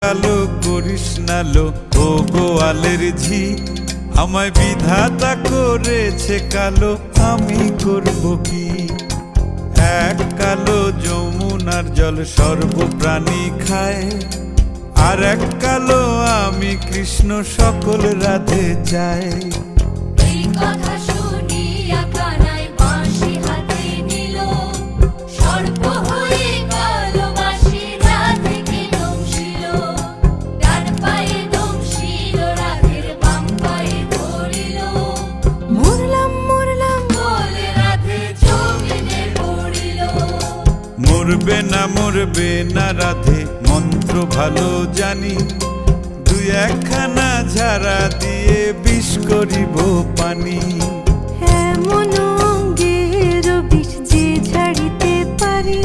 কালো করিস না লো ও গোয়ালের ঝি, আমায় বিধাতা করেছে কালো, আমি করব কি? এক কালো যমুনার জল সর্বপ্রাণী খায়, আর এক কালো আমি কৃষ্ণ সকল রাধে চাই। এই কথা শুনিয়া কানাই বাঁশি হাতে নিল, সর্প হয়ে কালো বাঁশি রাধেকে দংশিল। ডান পায়ে দংশিল, রাধের বাম পায়ে ধরিল। মরলাম মরলাম বলে রাধে জমিনে পড়িল। মরবে না রাধে মন্ত্র ভালো জানি, দুই একখানা ঝাড়া দিয়ে বিষ করিব পানি। এমন অঙ্গের বিষ যে ঝাড়িতে পারে,